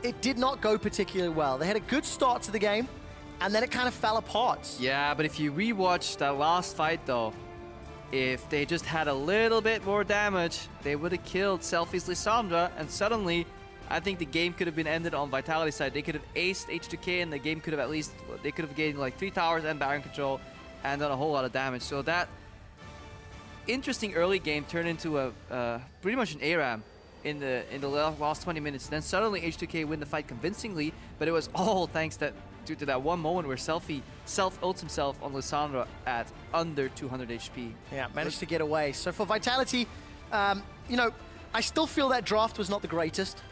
it did not go particularly well. They had a good start to the game, and then it kind of fell apart. Yeah, but if you rewatch that last fight though, if they just had a little bit more damage, they would have killed Selfie's Lissandra, and suddenly I think the game could have been ended on Vitality side. They could have aced H2K, and the game could have at least, they could have gained like 3 towers and Baron control and done a whole lot of damage. So that interesting early game turned into a pretty much an ARAM in the last 20 minutes. Then suddenly H2K win the fight convincingly, but it was all thanks due to that one moment where Selfie self-ults himself on Lissandra at under 200 HP. Yeah, managed to get away. So for Vitality, you know, I still feel that draft was not the greatest.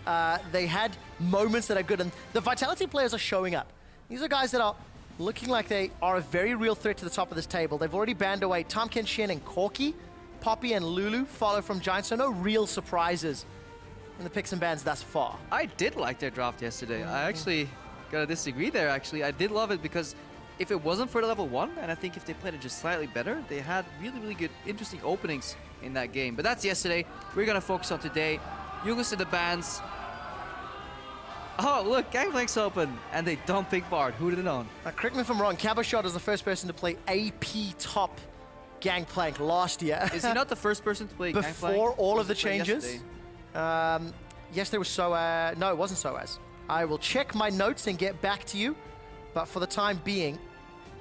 They had moments that are good, and the Vitality players are showing up. These are guys that are looking like they are a very real threat to the top of this table. They've already banned away Tamken, Shen, and Corki. Poppy and Lulu follow from Giant, so no real surprises in the picks and bans thus far. I did like their draft yesterday. I actually gotta disagree there, actually. I did love it because if it wasn't for the level 1, and I think if they played it just slightly better, they had really, really good, interesting openings in that game. But that's yesterday. We're gonna focus on today. You listen to the bans. Oh, look, Gangplank's open, and they don't pick Bard. Who'd have known? Correct me if I'm wrong, Cabochard was the first person to play AP top Gangplank last year. Is he not the first person to play Gangplank? Before all of the changes? Yes, there was SOAS. No, it wasn't SOAS. I will check my notes and get back to you. But for the time being,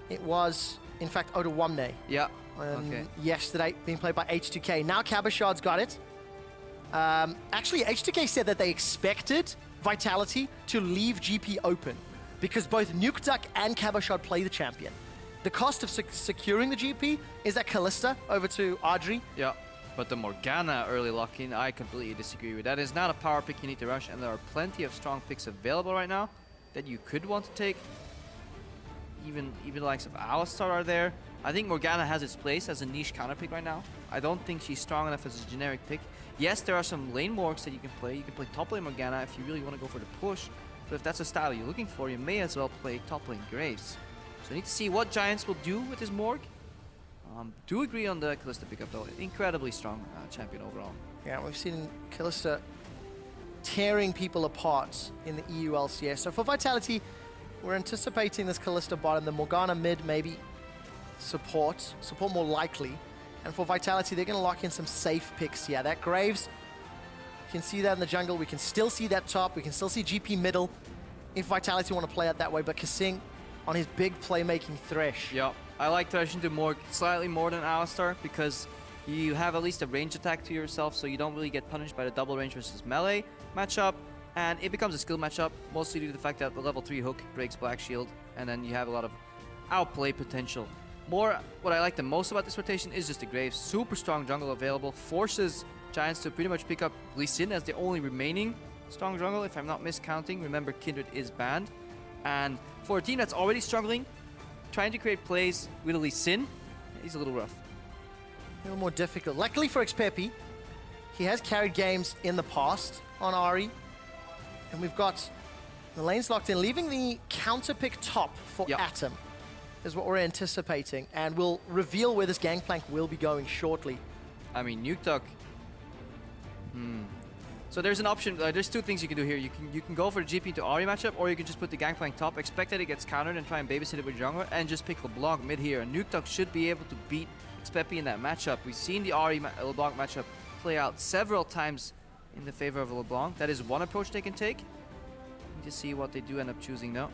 it was, in fact, Odawamne. Yeah. Okay. Yesterday, being played by H2K. Now Cabochard's got it. Actually, H2K said that they expected Vitality to leave GP open because both Nukeduck and Cabochard play the champion. The cost of securing the GP is that Kalista over to Adryh. Yeah, but the Morgana early lock-in, I completely disagree with. That is not a power pick you need to rush, and there are plenty of strong picks available right now that you could want to take. Even the likes of Alistar are there. I think Morgana has its place as a niche counter pick right now. I don't think she's strong enough as a generic pick. Yes, there are some lane morgs that you can play. You can play top lane Morgana if you really want to go for the push. But if that's a style you're looking for, you may as well play top lane Graves. So I need to see what Giants will do with his morg. Do agree on the Kalista pickup though. Incredibly strong champion overall. Yeah, we've seen Kalista tearing people apart in the EU LCS. So for Vitality, we're anticipating this Kalista bottom, the Morgana mid maybe support more likely. And for Vitality, they're going to lock in some safe picks. Yeah, that Graves, you can see that in the jungle. We can still see that top. We can still see GP middle if Vitality want to play it that way. But KaSing on his big playmaking Thresh. Yeah, I like Thresh into more, slightly more than Alistar because you have at least a range attack to yourself, so you don't really get punished by the double range versus melee matchup. And it becomes a skill matchup, mostly due to the fact that the level 3 hook breaks Black Shield, and then you have a lot of outplay potential. What I like the most about this rotation is just the Graves. Super strong jungle available, forces Giants to pretty much pick up Lee Sin as the only remaining strong jungle, if I'm not miscounting. Remember, Kindred is banned. And for a team that's already struggling, trying to create plays with Lee Sin, he's a little rough. A little more difficult. Luckily for xPePii, he has carried games in the past on Ahri. And we've got the lanes locked in, leaving the counter pick top for Atom is what we're anticipating. And we'll reveal where this Gangplank will be going shortly. I mean, Nukeduck. So there's an option. There's two things you can do here. You can go for the GP to Ahri matchup, or you can just put the Gangplank top, expect that it gets countered, and try and babysit it with jungler, and just pick LeBlanc mid here. And Nukeduck should be able to beat xPePii in that matchup. We've seen the Ahri LeBlanc matchup play out several times in the favor of LeBlanc. That is one approach they can take. Need to see what they do end up choosing now.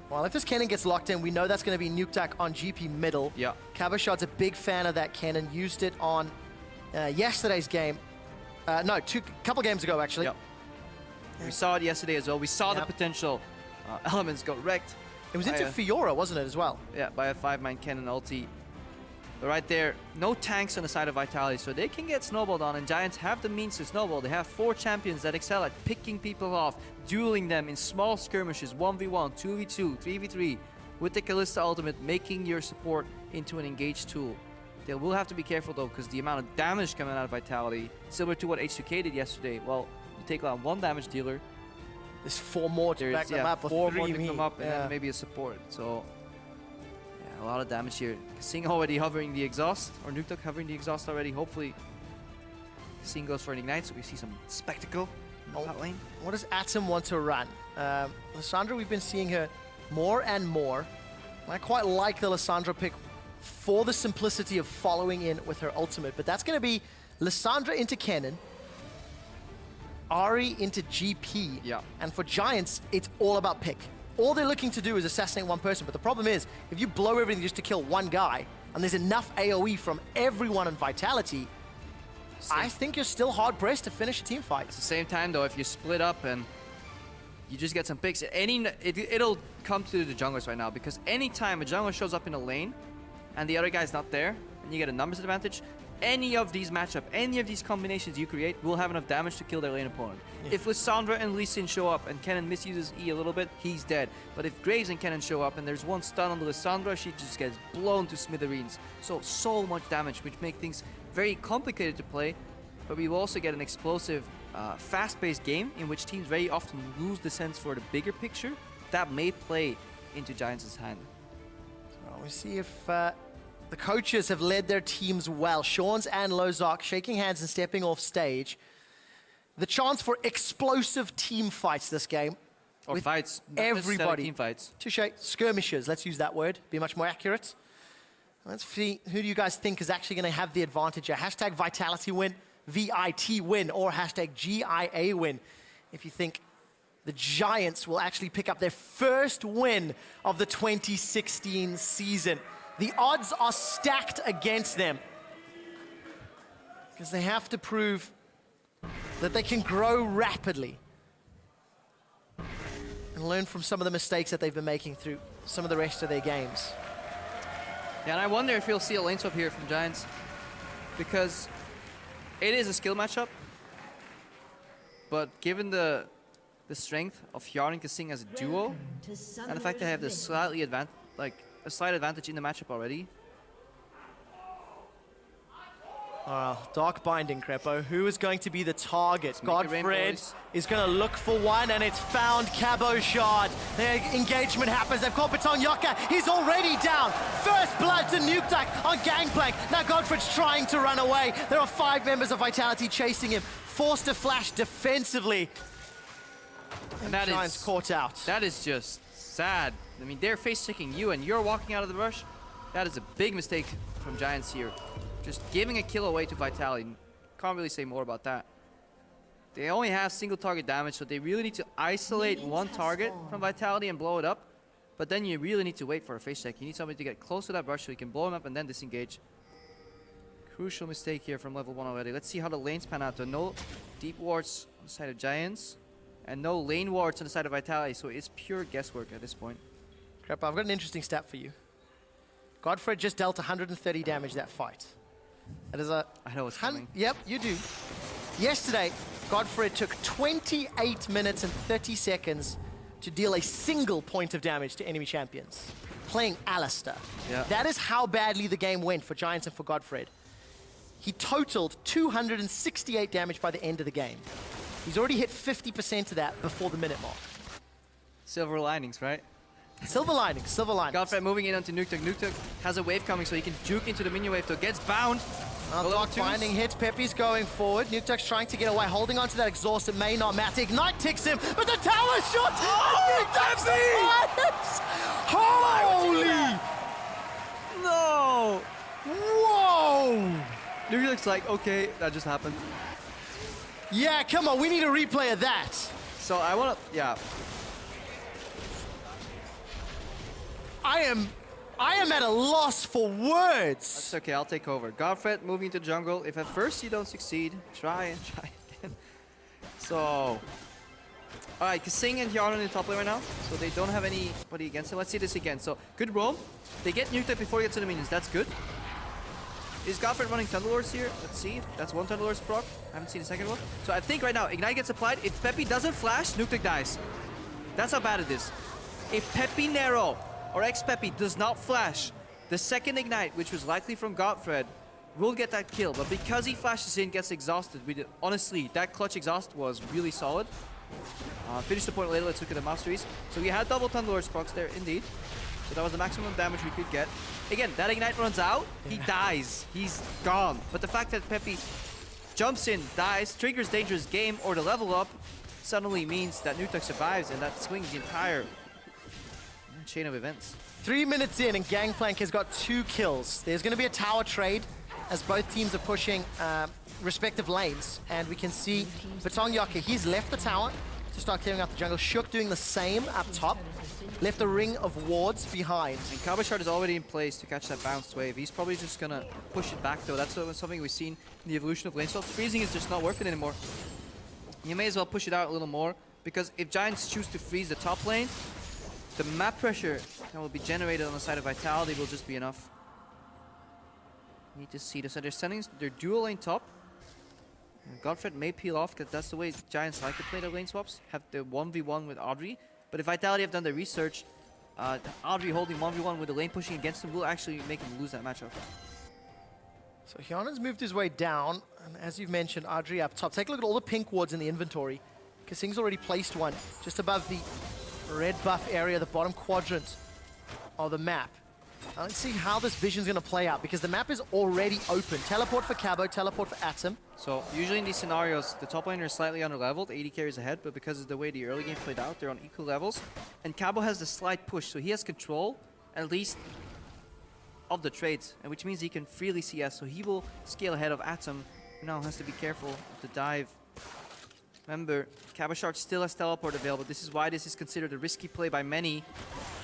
Well, if this Kennen gets locked in, we know that's going to be Nukeduck on GP middle. Yeah. Cabochard's a big fan of that Kennen. Used it on yesterday's game. No, couple games ago, actually. Yep. We saw it yesterday as well. We saw the potential elements got wrecked. It was into Fiora, wasn't it, as well? Yeah, by a 5-man Kennen ulti. But right there, no tanks on the side of Vitality, so they can get snowballed on, and Giants have the means to snowball. They have 4 champions that excel at picking people off, dueling them in small skirmishes, 1v1, 2v2, 3v3, with the Kalista ultimate, making your support into an engaged tool. They will have to be careful though, because the amount of damage coming out of Vitality, similar to what H2K did yesterday. Well, you take out 1 damage dealer. There's 4 more to back them up. 4 more to come up, and then maybe a support. So, yeah, a lot of damage here. KaSing already hovering the exhaust, or Nukeduck hovering the exhaust already. Hopefully, KaSing goes for an ignite, so we see some spectacle. Top lane. What does Atom want to run? Lissandra, we've been seeing her more and more. I quite like the Lissandra pick for the simplicity of following in with her ultimate, but that's going to be Lissandra into Kennen, Ahri into GP, Yeah. and for Giants, it's all about pick. All they're looking to do is assassinate one person, but the problem is, if you blow everything just to kill one guy, and there's enough AoE from everyone in Vitality, I think you're still hard-pressed to finish a team fight. At the same time, though, if you split up and you just get some picks, it'll come to the junglers right now, because anytime a jungler shows up in a lane and the other guy's not there, and you get a numbers advantage, any of these matchup, any of these combinations you create will have enough damage to kill their lane opponent. Yeah. If Lissandra and Lee Sin show up and Kennen misuses E a little bit, he's dead. But if Graves and Kennen show up and there's one stun on the Lissandra, she just gets blown to smithereens. So much damage, which make things very complicated to play, but we will also get an explosive, fast-paced game in which teams very often lose the sense for the bigger picture. That may play into Giants' hand. So we see if the coaches have led their teams well. Sean's and Lozak shaking hands and stepping off stage. The chance for explosive team fights this game. Or with fights. Everybody. Team fights. Touche. Skirmishes, let's use that word. Be much more accurate. Let's see, who do you guys think is actually going to have the advantage here? Hashtag Vitality win, VIT win, or hashtag GIA win. If you think the Giants will actually pick up their first win of the 2016 season. The odds are stacked against them because they have to prove that they can grow rapidly and learn from some of the mistakes that they've been making through some of the rest of their games. Yeah, and I wonder if we'll see a lane swap here from Giants, because it is a skill matchup, but given the strength of Hjarnan and KaSing as a duo, and the fact that they have the a slight advantage in the matchup already. Dark Binding, Krepo. Who is going to be the target? GODFRED is going to look for one, and it's found Cabochard. The engagement happens. They've called BetongJocke. He's already down. First blood to Nukeduck on Gangplank. Now GODFRED's trying to run away. There are 5 members of Vitality chasing him. Forced to flash defensively. And that is caught out. That is just sad. I mean, they're face-checking you and you're walking out of the rush. That is a big mistake from Giants here. Just giving a kill away to Vitality. Can't really say more about that. They only have single target damage, so they really need to isolate one target from Vitality and blow it up. But then you really need to wait for a face check. You need somebody to get close to that brush so you can blow him up and then disengage. Crucial mistake here from level 1 already. Let's see how the lanes pan out. No deep wards on the side of Giants, and no lane wards on the side of Vitality, so it's pure guesswork at this point. Krepo, I've got an interesting stat for you. GODFRED just dealt 130 damage that fight. That is a... I know what's coming. Yep, you do. Yesterday, GODFRED took 28 minutes and 30 seconds to deal a single point of damage to enemy champions, playing Alistar. Yeah. That is how badly the game went for Giants and for GODFRED. He totaled 268 damage by the end of the game. He's already hit 50% of that before the minute mark. Silver linings, right? Silver linings, silver linings. GODFRED moving in onto Nukeduck. Nukeduck has a wave coming, so he can juke into the minion wave, though. Gets bound. Dark Binding hits. Pepi's going forward. Nukeduck's trying to get away, holding onto that exhaust. It may not matter. Ignite ticks him, but the tower shot! Holy! No! Whoa! Nukeduck's like, okay, that just happened. Yeah, come on, we need a replay of that. So I want to, yeah. I am at a loss for words. That's okay, I'll take over. GODFRED moving into jungle. If at first you don't succeed, try and try again. So, alright, KaSing and Hjarnan in top lane right now. So they don't have anybody against him. Let's see this again. So, good roam. They get Nukeduck before he gets to the minions. That's good. Is GODFRED running Thunderlords here? Let's see. That's one Thunderlords proc. I haven't seen the second one. So I think right now, Ignite gets applied. If xPePii doesn't flash, Nukeduck dies. That's how bad it is. If xPePii Nero or xPePii does not flash, the second Ignite, which was likely from GODFRED, will get that kill. But because he flashes in, gets exhausted, honestly, that clutch exhaust was really solid. Finished the point later, let's look at the masteries. So we had double Thunderlords procs there, indeed. So that was the maximum damage we could get. Again, that Ignite runs out, he dies. He's gone. But the fact that xPePii jumps in, dies, triggers dangerous game or the level up, suddenly means that Nukeduck survives, and that swings the entire chain of events. 3 minutes in, and Gangplank has got 2 kills. There's going to be a tower trade as both teams are pushing respective lanes. And we can see BetongJocke, he's left the tower to start clearing out the jungle. Shook doing the same up top. Left a ring of wards behind. And Cabochard is already in place to catch that bounced wave. He's probably just going to push it back, though. That's something we've seen in the evolution of lane swap. Freezing is just not worth it anymore. You may as well push it out a little more, because if Giants choose to freeze the top lane, the map pressure that will be generated on the side of Vitality will just be enough. Need to see this. So they're sending their dual lane top. GODFRED may peel off, because that's the way Giants like to play their lane swaps. Have the 1v1 with Adryh. But if Vitality have done their research, Adryh holding 1v1 with the lane pushing against him will actually make him lose that matchup. So Hjarnan's moved his way down, and as you've mentioned, Adryh up top. Take a look at all the pink wards in the inventory. KaSing's already placed one just above the red buff area, the bottom quadrant of the map. Now let's see how this vision's going to play out, because the map is already open. Teleport for Cabo, teleport for Atom. So usually in these scenarios, the top laner is slightly under-leveled, 80 carries ahead, but because of the way the early game played out, they're on equal levels. And Cabo has the slight push, so he has control, at least, of the trades, and which means he can freely CS, so he will scale ahead of Atom, who now has to be careful of the dive. Remember, Cabochard still has teleport available. This is why this is considered a risky play by many,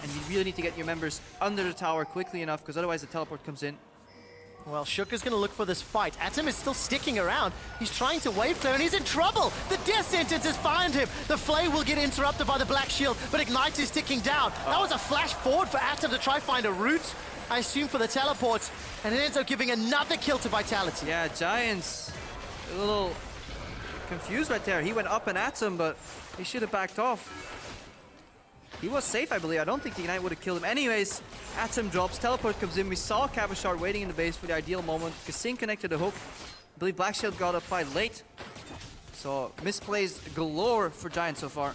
and you really need to get your members under the tower quickly enough, because otherwise the teleport comes in. Well, Shook is going to look for this fight. Atom is still sticking around. He's trying to wave clear, and he's in trouble. The death sentence has found him. The flame will get interrupted by the black shield, but Ignite is ticking down. That was a flash forward for Atom to try find a route, I assume, for the teleports, and it ends up giving another kill to Vitality. Yeah, Giants a little confused right there. He went up and at him, but he should have backed off. He was safe, I believe. I don't think the Ignite would have killed him. Anyways, Atom drops, teleport comes in. We saw Cabochard waiting in the base for the ideal moment. KaSing connected the hook. I believe Black Shield got applied late. So misplays galore for Giants so far.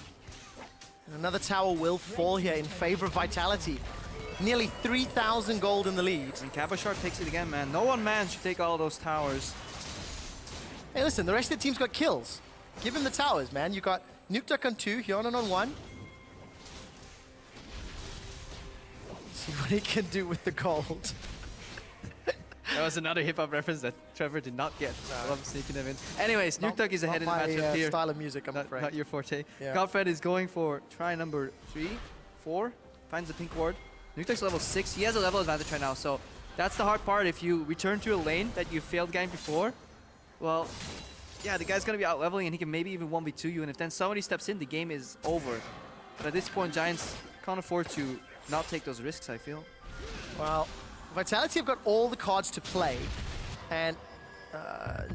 And another tower will fall here in favor of Vitality. Nearly 3,000 gold in the lead. And Cabochard takes it again, man. No one man should take all those towers. Hey, listen, the rest of the team's got kills. Give him the towers, man. You got Nukeduck on 2, Hjarnan on 1. See what he can do with the gold. That was another hip-hop reference that Trevor did not get. I love sneaking them in. Anyways, Nukeduck is ahead in the matchup here. Style of music, I'm afraid. Not your forte. Yeah. GODFRED is going for try number 3, 4. Finds the pink ward. Nukeduck's level 6. He has a level advantage right now, so that's the hard part. If you return to a lane that you failed gang before, well, yeah, the guy's going to be out-leveling, and he can maybe even 1v2 you, and if then somebody steps in, the game is over. But at this point, Giants can't afford to not take those risks, I feel. Well, Vitality have got all the cards to play, and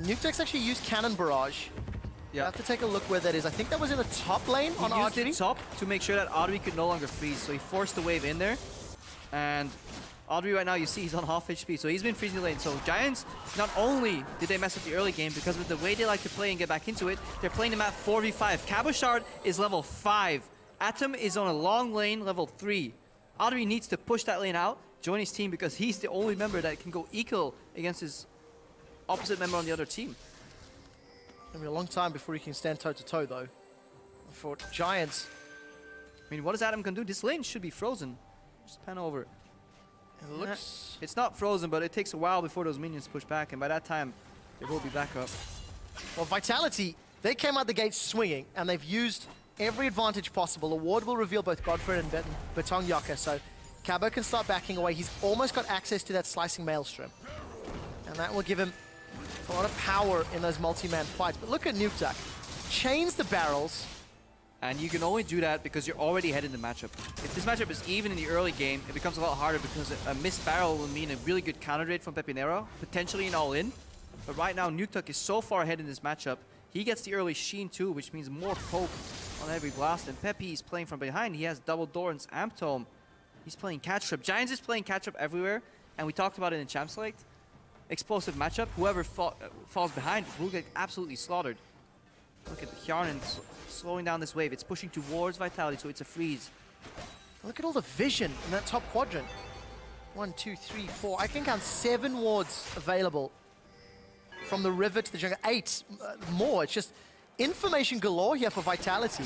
Nukeduck's actually used Cannon Barrage. Yeah. I have to take a look where that is. I think that was in the top lane on Adryh. He used it top to make sure that Adryh could no longer freeze, so he forced the wave in there. And Adryh right now, you see, he's on half HP, so he's been freezing the lane. So Giants, not only did they mess up the early game, because with the way they like to play and get back into it, they're playing the map 4v5. Cabochard is level 5. Atom is on a long lane, level 3. Adryh needs to push that lane out, join his team, because he's the only member that can go equal against his opposite member on the other team. It'll be a long time before he can stand toe-to-toe, though. For Giants. I mean, what is Atom gonna do? This lane should be frozen. Just pan over. It looks... It's not frozen, but it takes a while before those minions push back, and by that time, they will be back up. Well, Vitality, they came out the gate swinging, and they've used every advantage possible. A ward will reveal both GODFRED and BetongJocke, so Cabo can start backing away. He's almost got access to that slicing maelstrom, and that will give him a lot of power in those multi-man fights. But look at Nukeduck. Chains the barrels. And you can only do that because you're already ahead in the matchup. If this matchup is even in the early game, it becomes a lot harder because a missed barrel will mean a really good counter rate from Pepinero, potentially an all-in. But right now, Nukeduck is so far ahead in this matchup. He gets the early Sheen too, which means more poke on every blast. And Pepi is playing from behind. He has double Doran's Amp Tome. He's playing catch-up. Giants is playing catch-up everywhere. And we talked about it in Champ Select. Explosive matchup. Whoever falls behind will get absolutely slaughtered. Look at Hjarnan slowing down this wave. It's pushing towards Vitality, so it's a freeze. Look at all the vision in that top quadrant. 1, 2, 3, 4. I can count 7 wards available from the river to the jungle. 8 more. It's just information galore here for Vitality.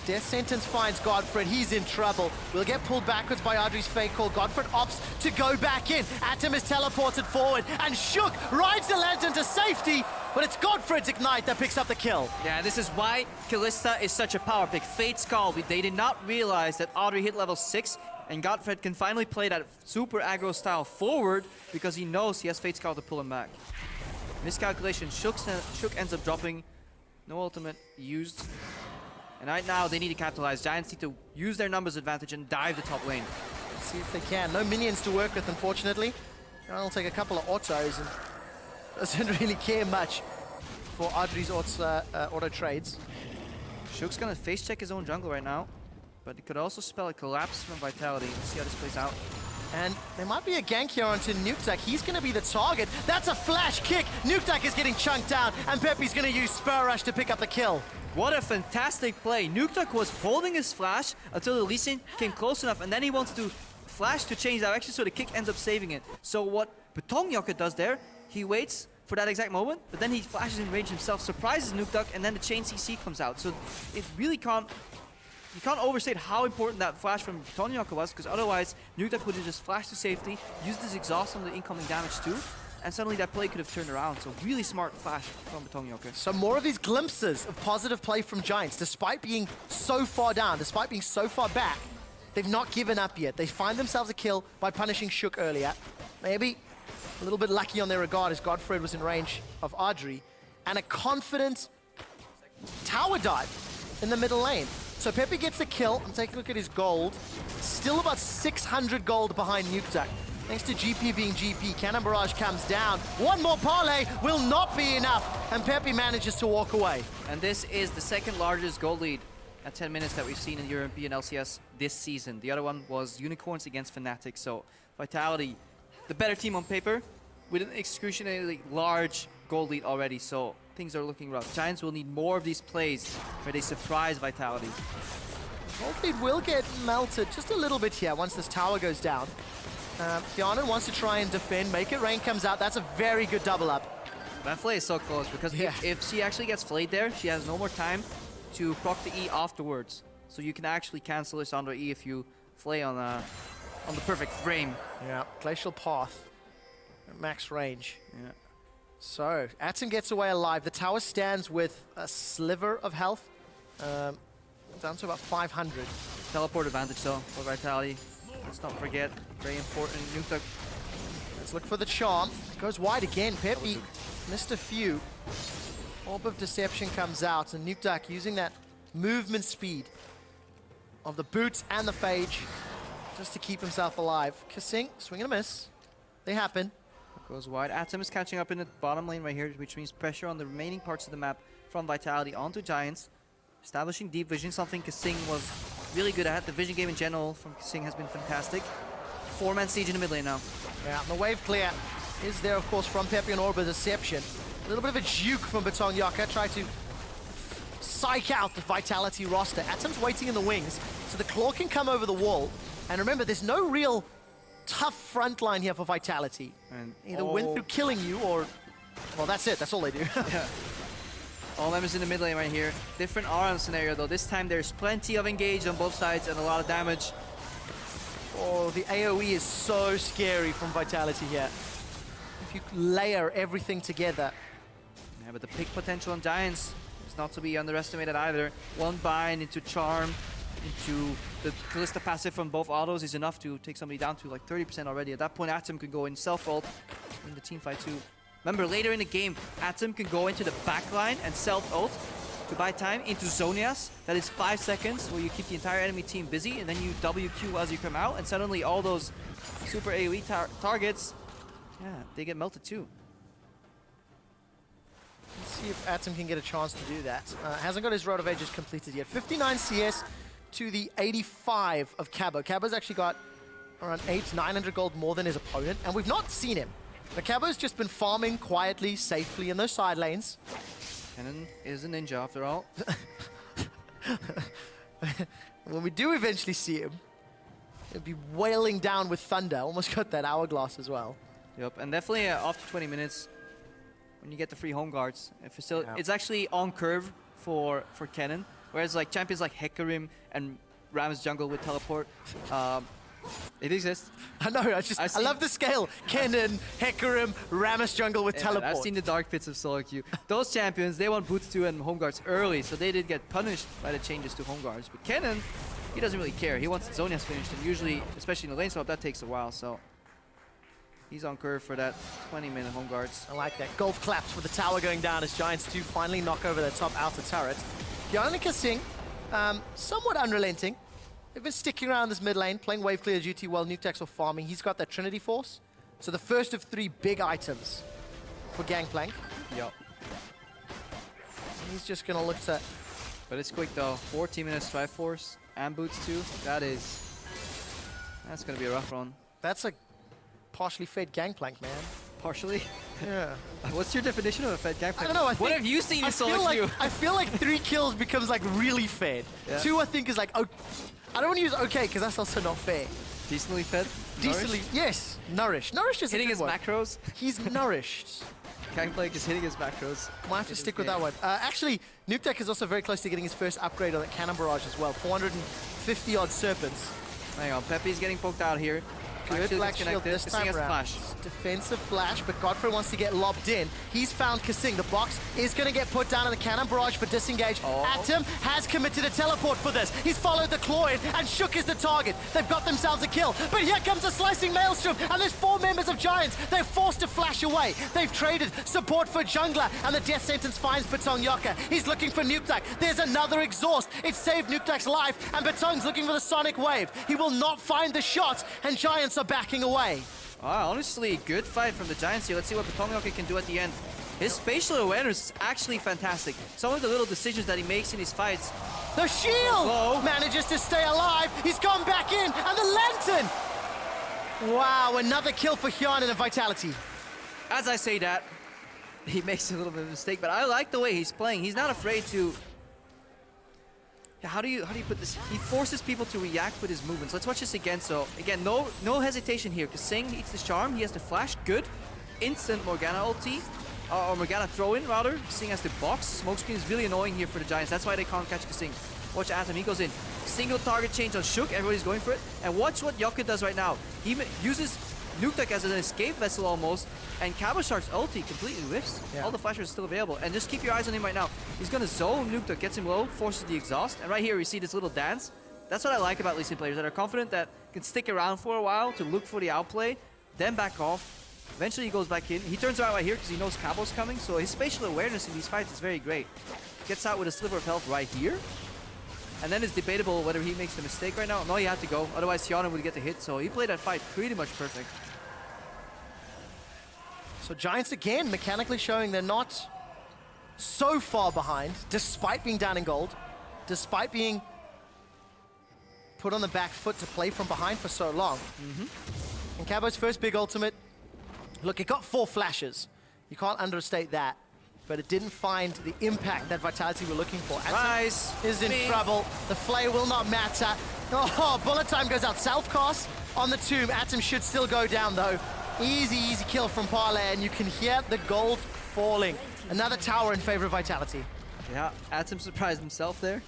Death Sentence finds GODFRED, he's in trouble. We'll get pulled backwards by Adryh's fake call. GODFRED opts to go back in. Atom is teleported forward, and Shook rides the Lantern to safety, but it's GODFRED's Ignite that picks up the kill. Yeah, this is why Kalista is such a power pick. Fate's Call, they did not realize that Adryh hit level 6, and GODFRED can finally play that super aggro style forward because he knows he has Fate's Call to pull him back. Miscalculation, Shook ends up dropping. No ultimate used. And right now, they need to capitalize. Giants need to use their numbers advantage and dive the top lane. Let's see if they can. No minions to work with, unfortunately. I'll take a couple of autos and doesn't really care much for Adryh's auto trades. Shook's gonna face check his own jungle right now, but it could also spell a collapse from Vitality. Let's see how this plays out. And there might be a gank here onto Nukeduck. He's going to be the target. That's a flash kick. Nukeduck is getting chunked down, and xPePii's going to use Spur Rush to pick up the kill. What a fantastic play. Nukeduck was holding his flash until the Lee Sin came close enough, and then he wants to flash to change direction, so the kick ends up saving it. So what BetongJocke does there, he waits for that exact moment, but then he flashes in range himself, surprises Nukeduck, and then the chain CC comes out. So it really can't... You can't overstate how important that flash from BetongJocke was, because otherwise Nukeduck would have just flashed to safety, used his exhaust on the incoming damage too, and suddenly that play could have turned around. So really smart flash from BetongJocke. So more of these glimpses of positive play from Giants, despite being so far down, despite being so far back, they've not given up yet. They find themselves a kill by punishing Shook earlier. Maybe a little bit lucky on their regard as GODFRED was in range of Adryh, and a confident tower dive in the middle lane. So xPePii gets the kill. I'm taking a look at his gold. Still about 600 gold behind Nukeduck. Thanks to GP being GP, Cannon Barrage comes down. One more parlay will not be enough, and xPePii manages to walk away. And this is the second largest gold lead at 10 minutes that we've seen in European LCS this season. The other one was Unicorns against Fnatic. So Vitality, the better team on paper, with an excruciatingly large gold lead already. So things are looking rough. Giants will need more of these plays where they surprise Vitality. Gold lead will get melted just a little bit here once this tower goes down. Hjarnan wants to try and defend. Make It Rain comes out. That's a very good double up. That flay is so close because if she actually gets flayed there, she has no more time to proc the E afterwards. So you can actually cancel Lissandra E if you flay on the perfect frame. Yeah, Glacial Path at max range. Yeah. So, Atom gets away alive. The tower stands with a sliver of health, down to about 500. Teleport advantage though for Vitality. Let's not forget, very important. Nukeduck. Let's look for the charm. Goes wide again. xPePii missed a few. Orb of Deception comes out, and Nukeduck using that movement speed of the boots and the phage just to keep himself alive. KaSing, swing and a miss. They happen. Goes wide. Atom is catching up in the bottom lane right here, which means pressure on the remaining parts of the map from Vitality onto Giants. Establishing deep vision, something KaSing was really good at. The vision game in general from KaSing has been fantastic. 4-man siege in the mid lane now. Yeah, and the wave clear is there, of course, from xPePii and Orb of Deception. A little bit of a juke from BetongJocke, try to psych out the Vitality roster. Atom's waiting in the wings, so the claw can come over the wall. And remember, there's no real tough front line here for Vitality. And either win through killing you or... Well, that's it. That's all they do. Yeah. All members in the mid lane right here. Different Aram scenario though. This time there's plenty of engage on both sides and a lot of damage. Oh, the AoE is so scary from Vitality here. If you layer everything together. Yeah, but the pick potential on Giants is not to be underestimated either. One bind into Charm, into the Kalista passive from both autos is enough to take somebody down to like 30% already. At that point, Atom could go in self-ult in the team fight too. Remember, later in the game, Atom can go into the backline and self-ult to buy time into Zonias. That is 5 seconds where you keep the entire enemy team busy, and then you WQ as you come out, and suddenly all those super AoE targets, yeah, they get melted too. Let's see if Atom can get a chance to do that. Hasn't got his Road of Ages completed yet. 59 CS to the 85 of Cabo. Cabo's actually got around 900 gold more than his opponent, and we've not seen him. But Cabo's just been farming quietly, safely in those side lanes. Kennen is a ninja after all. When we do eventually see him, he'll be wailing down with thunder. Almost got that hourglass as well. Yep, and definitely after 20 minutes, when you get the free home guards, it's actually on curve for Kennen, whereas like champions like Hecarim and Ram's jungle with teleport, it exists. I know, I love the scale. Kennen, Hecarim, Rammus jungle with teleport. I've seen the dark pits of solo queue. Those champions, they want boots 2 and home guards early, so they did get punished by the changes to home guards. But Kennen, he doesn't really care. He wants Zhonya's finished, and usually, especially in the lane swap, that takes a while, so he's on curve for that 20-minute home guards. I like that. Golf claps with the tower going down as Giants do finally knock over their top outer turret. Hjarnan and KaSing, somewhat unrelenting. They've been sticking around this mid lane, playing wave clear duty while Nukeduck's off farming. He's got that Trinity Force. So the first of 3 big items for Gangplank. Yep. He's just going to look to... But it's quick though. 14 minutes Triforce and boots 2. That's going to be a rough run. That's a partially fed Gangplank, man. Partially? Yeah. What's your definition of a fed Gangplank? I don't know. What have you seen in solo queue? I feel like 3 kills becomes like really fed. Yeah. 2 I think is like... I don't want to use okay because that's also not fair. Decently fed? Decently, Nourished? Yes. Nourished. Nourished is hitting a good his one. macros? He's nourished. Gangplank is hitting his macros. Might have to stick with that one. Actually, Nukeduck is also very close to getting his first upgrade on that Cannon Barrage as well. 450 odd serpents. Hang on, Pepi's getting poked out here. Good Black Shield this time around. Flash. Defensive flash, but GODFRED wants to get lobbed in. He's found KaSing. The box is going to get put down in the Cannon Barrage for disengage. Atom has committed a teleport for this. He's followed the claw in, and Shook is the target. They've got themselves a kill, but here comes a slicing Maelstrom, and there's 4 members of Giants. They're forced to flash away. They've traded support for jungler, and the death sentence finds BetongJocke. He's looking for Nukeduck. There's another exhaust. It saved Nukeduck's life, and Betong's looking for the sonic wave. He will not find the shot, and Giants are backing away. Honestly, good fight from the Giants here. Let's see what BetongJocke can do at the end. His spatial awareness is actually fantastic. Some of the little decisions that he makes in his fights. The shield manages to stay alive. He's gone back in, and the lantern. Wow, another kill for Hjarnan and Vitality. As I say that, he makes a little bit of a mistake, but I like the way he's playing. He's not afraid to... How do you put this? He forces people to react with his movements. Let's watch this again. So again, no hesitation here. KaSing eats the charm. He has the flash. Good. Instant Morgana ulti. Or Morgana throw-in, rather. KaSing has the box. Smokescreen is really annoying here for the Giants. That's why they can't catch KaSing. Watch Atom. He goes in. Single target change on Shook. Everybody's going for it. And watch what Jocke does right now. He uses Nukeduck as an escape vessel almost, and Cabochard's ulti completely whiffs. Yeah. All the flashers are still available, and just keep your eyes on him right now. He's gonna zone Nukeduck, gets him low, forces the exhaust, and right here we see this little dance. That's what I like about Lee Sin players, that are confident, that can stick around for a while to look for the outplay, then back off. Eventually he goes back in. He turns around right here because he knows Cabo's coming, so his spatial awareness in these fights is very great. Gets out with a sliver of health right here. And then it's debatable whether he makes the mistake right now. No, he had to go, otherwise Hjarnan would get the hit, so he played that fight pretty much perfect. So Giants again mechanically showing they're not so far behind, despite being down in gold, despite being put on the back foot to play from behind for so long. And Cabo's first big ultimate, look, it got 4 flashes. You can't understate that, but it didn't find the impact that Vitality were looking for. Rise is in trouble. The flare will not matter. Oh, bullet time goes out. Self-cast on the tomb. Atom should still go down though. Easy kill from Parlay, and you can hear the gold falling. Another tower in favor of Vitality. Yeah, Atom surprised himself there.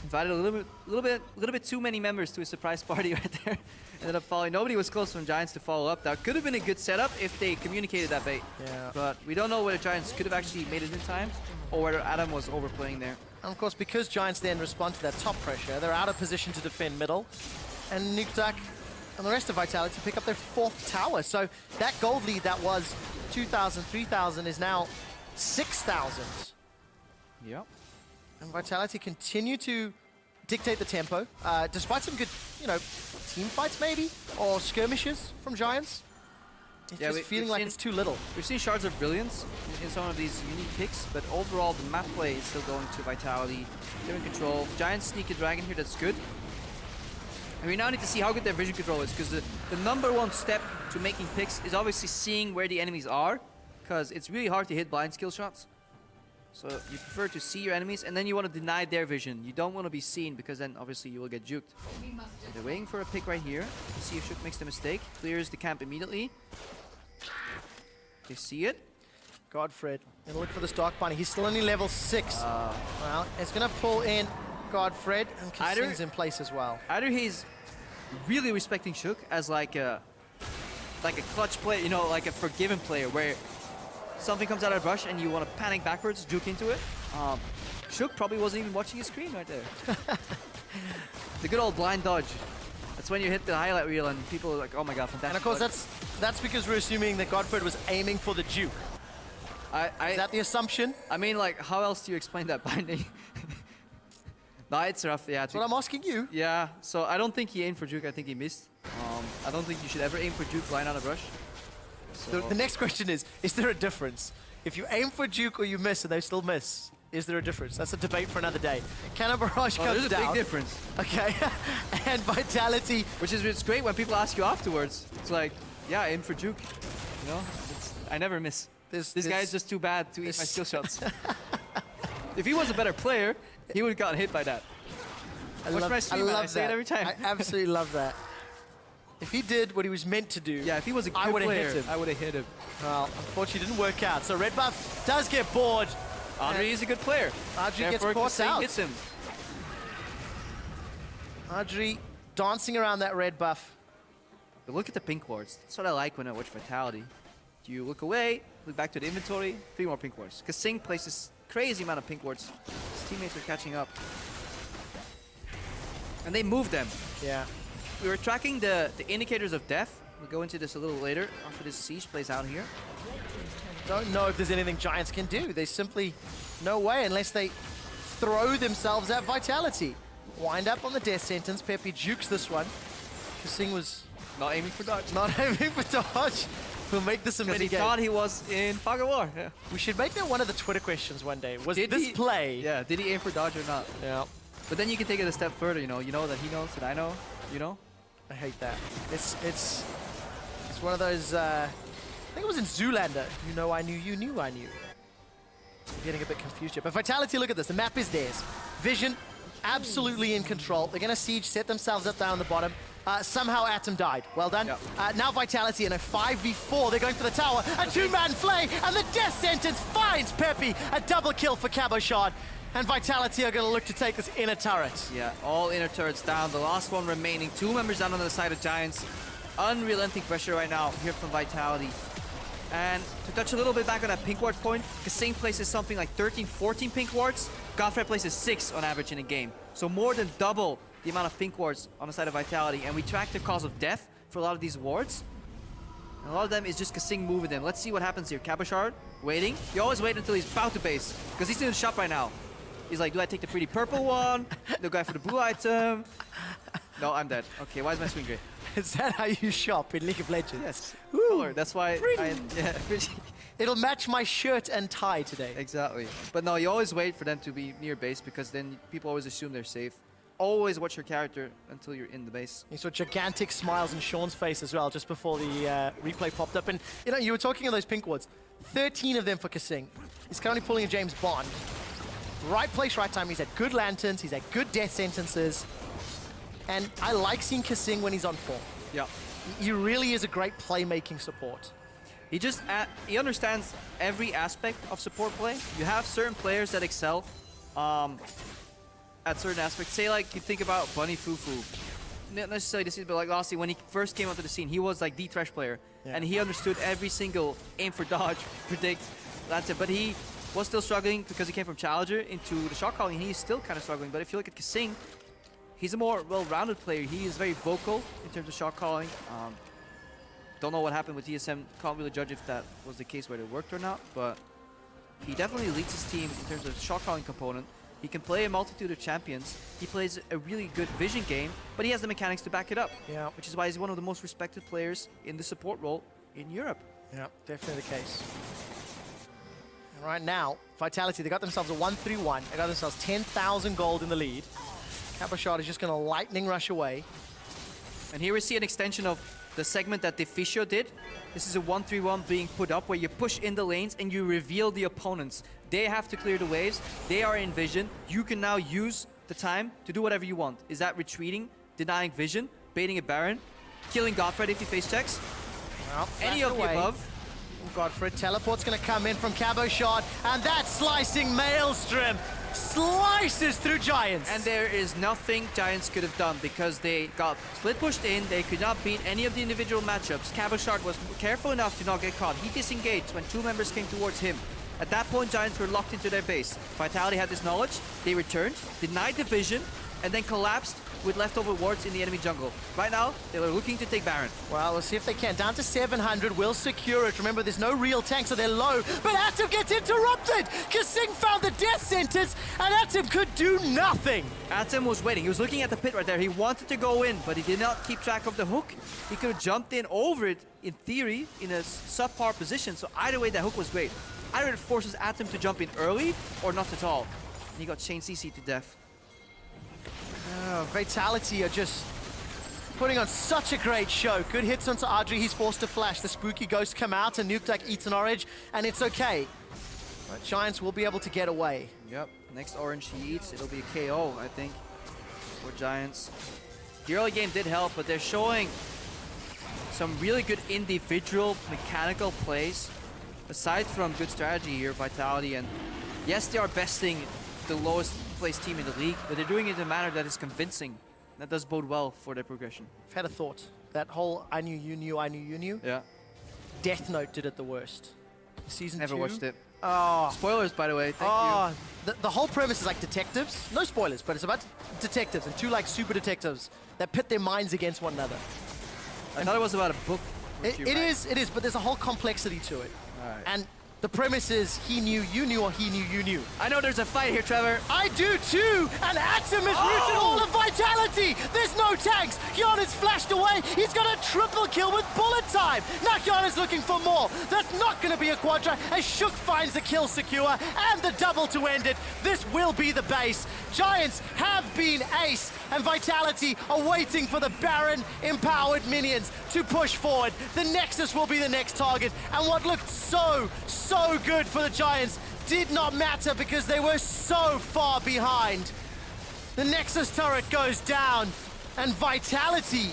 Invited a little bit too many members to a surprise party right there. Ended up following. Nobody was close from Giants to follow up. That could have been a good setup if they communicated that bait. Yeah. But we don't know whether Giants could have actually made it in time, or whether Adam was overplaying there. And of course, because Giants then respond to that top pressure, they're out of position to defend middle. And Nukeduck and the rest of Vitality pick up their 4th tower. So that gold lead that was 2,000, 3,000 is now 6,000. Yep. And Vitality continue to dictate the tempo, despite some good, team fights maybe, or skirmishes from Giants. It's just feeling like it's too little. We've seen Shards of Brilliance in some of these unique picks, but overall the map play is still going to Vitality. They're in control. Giants sneak a dragon here, that's good. And we now need to see how good their vision control is, because the #1 step to making picks is obviously seeing where the enemies are, because it's really hard to hit blind skill shots. So you prefer to see your enemies, and then you want to deny their vision. You don't want to be seen, because then obviously you will get juked. So they're waiting for a pick right here to see if Shook makes the mistake. Clears the camp immediately. They see it. GODFRED gonna look for this Dark Bunny. He's still only level 6. Well, it's gonna pull in GODFRED, and KaSing's in place as well. Adryh, he's really respecting Shook as like a clutch player, you know, like a forgiven player where something comes out of the brush and you want to panic backwards, juke into it. Shook probably wasn't even watching his screen right there. The good old blind dodge. That's when you hit the highlight reel and people are like, oh my god, fantastic. And of course, dodge. that's because we're assuming that GODFRED was aiming for the juke. Is that the assumption? I mean, like, how else do you explain that binding? No, it's rough, yeah. That's what I'm asking you. Yeah, so I don't think he aimed for juke, I think he missed. I don't think you should ever aim for juke blind on a brush. So The next question is there a difference? If you aim for juke or you miss and they still miss, is there a difference? That's a debate for another day. Cannon Barrage comes there's a down. big difference. Okay, and Vitality. Which is it's great when people ask you afterwards. It's like, yeah, aim for juke. You know, I never miss. This guy is just too bad to eat my skill shots. If he was a better player, he would have gotten hit by that. I love that. Say it every time. I absolutely love that. If he did what he was meant to do, yeah, if he was a good player, hit him. I would have hit him. Well, unfortunately, it didn't work out. So red buff does get bored. Adryh is a good player. Adryh gets caught out. Hits him. Adryh dancing around that red buff. But look at the pink wards. That's what I like when I watch Vitality. You look away, look back to the inventory, 3 more pink wards. KaSing places crazy amount of pink wards. His teammates are catching up. And they move them. Yeah. We were tracking the indicators of death. We'll go into this a little later after this siege plays out here. Don't know if there's anything Giants can do. They simply, no way, unless they throw themselves at Vitality. Wind up on the death sentence. XPePii jukes this one. KaSing was not aiming for dodge. Not aiming for dodge. We'll make this a mini game. He thought he was in Fog of War. Yeah. We should make that one of the Twitter questions one day. Was this play? Yeah, did he aim for dodge or not? Yeah. But then you can take it a step further, you know that he knows, that I know, you know? I hate that. It's one of those, I think it was in Zoolander. You know I knew, you knew I knew. I'm getting a bit confused here. But Vitality, look at this. The map is theirs. Vision, absolutely in control. They're going to siege, set themselves up down the bottom. Somehow Atom died. Well done. Yep. Now Vitality in a 5v4. They're going for the tower. A 2-man flay, and the death sentence finds XPePii. A double kill for Cabochard. And Vitality are going to look to take this inner turret. Yeah, all inner turrets down. The last one remaining. 2 members down on the side of Giants. Unrelenting pressure right now here from Vitality. And to touch a little bit back on that pink ward point, KaSing places something like 13, 14 pink wards. GODFRED places 6 on average in a game. So more than double the amount of pink wards on the side of Vitality. And we track the cause of death for a lot of these wards. And a lot of them is just KaSing moving them. Let's see what happens here. Cabochard waiting. You always wait until he's about to base, because he's in the shop right now. He's like, do I take the pretty purple one? The guy for the blue item? No, I'm dead. Okay, why is my screen gray? Is that how you shop in League of Legends? Yes. Ooh, color. That's why pretty. It'll match my shirt and tie today. Exactly. But no, you always wait for them to be near base, because then people always assume they're safe. Always watch your character until you're in the base. You saw gigantic smiles in Sean's face as well just before the replay popped up. And you know, you were talking of those pink wards. 13 of them for KaSing. He's currently pulling a James Bond. Right place, right time. He's had good lanterns. He's had good death sentences. And I like seeing KaSing when he's on form. Yeah. He really is a great playmaking support. He understands every aspect of support play. You have certain players that excel at certain aspects. Say like you think about Bunny Fufu. Not necessarily this season, but like last year when he first came onto the scene, he was like the Thresh player. Yeah. And he understood every single aim for dodge, predict, that's it. But he was still struggling because he came from Challenger into the shot calling, and he's still kind of struggling. But if you look at KaSing, he's a more well-rounded player. He is very vocal in terms of shot calling. Don't know what happened with TSM. Can't really judge if that was the case where it worked or not, but he definitely leads his team in terms of shot calling component. He can play a multitude of champions. He plays a really good vision game, but he has the mechanics to back it up. Yeah. Which is why he's one of the most respected players in the support role in Europe. Yeah, definitely the case. And right now, Vitality, they got themselves a 1-3-1. They got themselves 10,000 gold in the lead. Cabochard is just going to lightning rush away. And here we see an extension of the segment that Deficio did. This is a 1-3-1 being put up where you push in the lanes and you reveal the opponents. They have to clear the waves. They are in vision. You can now use the time to do whatever you want. Is that retreating, denying vision, baiting a Baron, killing GODFRED if he face checks? Well, any of the above. GODFRED, teleport's gonna come in from Cabochard, and that slicing Maelstrom slices through Giants. And there is nothing Giants could have done because they got split pushed in. They could not beat any of the individual matchups. Cabochard was careful enough to not get caught. He disengaged when two members came towards him. At that point, Giants were locked into their base. Vitality had this knowledge. They returned, denied the vision, and then collapsed with leftover wards in the enemy jungle. Right now, they are looking to take Baron. Well, we'll see if they can. Down to 700, will secure it. Remember, there's no real tank, so they're low. But Atom gets interrupted! KaSing found the death sentence, and Atom could do nothing! Atom was waiting. He was looking at the pit right there. He wanted to go in, but he did not keep track of the hook. He could have jumped in over it, in theory, in a subpar position. So either way, that hook was great. Either it forces Atom to jump in early, or not at all. And he got chain CC to death. Vitality are just putting on such a great show. Good hits onto Adryh. He's forced to flash. The spooky ghosts come out, and Nukeduck eats an orange, and it's okay. But Giants will be able to get away. Yep, next orange he eats, it'll be a KO, I think, for Giants. The early game did help, but they're showing some really good individual mechanical plays. Aside from good strategy here, Vitality, and yes, they are besting the lowest placed team in the league, but they're doing it in a manner that is convincing. That does bode well for their progression. I've had a thought. That whole I knew you knew, I knew you knew. Yeah. Death Note did it the worst. Season 2. Never watched it. Oh. Spoilers, by the way. Thank you. The whole premise is like detectives. No spoilers, but it's about detectives and two like super detectives that pit their minds against one another. I thought it was about a book. It is, but there's a whole complexity to it. All right. And the premise is he knew you knew or he knew you knew. I know there's a fight here, Trevor. I do too! And Atom has rooted all of Vitality! There's no tanks! Hjarnan's flashed away! He's got a triple kill with bullet time! Now Hjarnan's looking for more! That's not gonna be a quadra as Shook finds the kill secure and the double to end it. This will be the base. Giants have been ace, and Vitality are waiting for the Baron empowered minions to push forward. The Nexus will be the next target, and what looked so good for the Giants did not matter because they were so far behind. The Nexus turret goes down, and Vitality,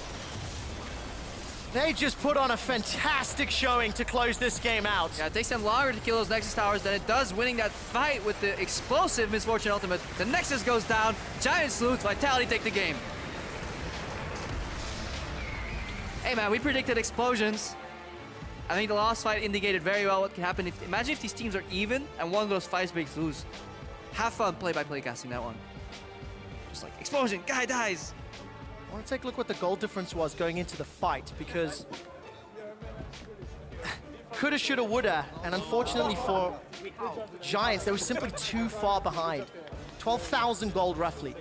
they just put on a fantastic showing to close this game out. Yeah, it takes them longer to kill those Nexus towers than it does winning that fight with the explosive Misfortune ultimate. The Nexus goes down, Giants lose, Vitality take the game. Hey man, we predicted explosions. I think the last fight indicated very well what can happen. Imagine if these teams are even and one of those fights breaks loose. Have fun play-by-play casting that one. Just like, explosion, guy dies. I want to take a look what the goal difference was going into the fight, because coulda, shoulda, woulda, and unfortunately for Giants, they were simply too far behind. 12,000 gold roughly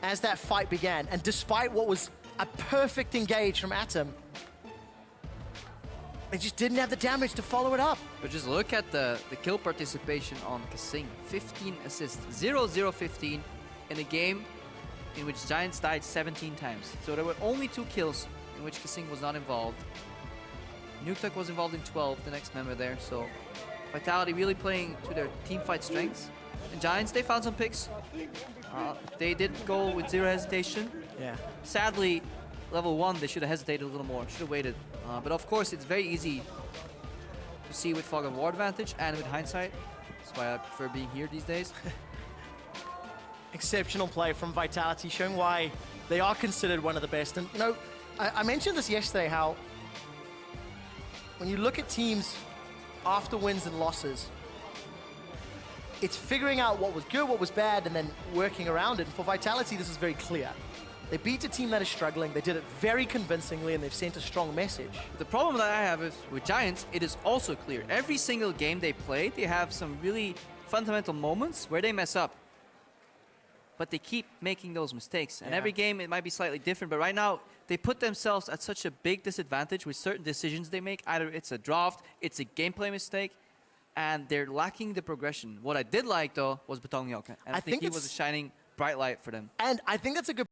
as that fight began, and despite what was a perfect engage from Atom, they just didn't have the damage to follow it up. But just look at the kill participation on KaSing. 15 assists, 0-0-15 in a game in which Giants died 17 times. So there were only 2 kills in which KaSing was not involved. Nukeduck was involved in 12, the next member there. So Vitality really playing to their team fight strengths. And Giants, they found some picks. They did go with 0 hesitation. Yeah. Sadly, level 1, they should have hesitated a little more, should have waited. But of course, it's very easy to see with Fog of War advantage and with hindsight. That's why I prefer being here these days. Exceptional play from Vitality, showing why they are considered one of the best. And, you know, I mentioned this yesterday, how when you look at teams after wins and losses, it's figuring out what was good, what was bad, and then working around it. And for Vitality, this is very clear. They beat a team that is struggling, they did it very convincingly, and they've sent a strong message. The problem that I have is with Giants, it is also clear. Every single game they play, they have some really fundamental moments where they mess up. But they keep making those mistakes. And every game, it might be slightly different, but right now, they put themselves at such a big disadvantage with certain decisions they make. Either it's a draft, it's a gameplay mistake, and they're lacking the progression. What I did like, though, was BetongJocke. And I think he was a shining bright light for them. And I think that's a good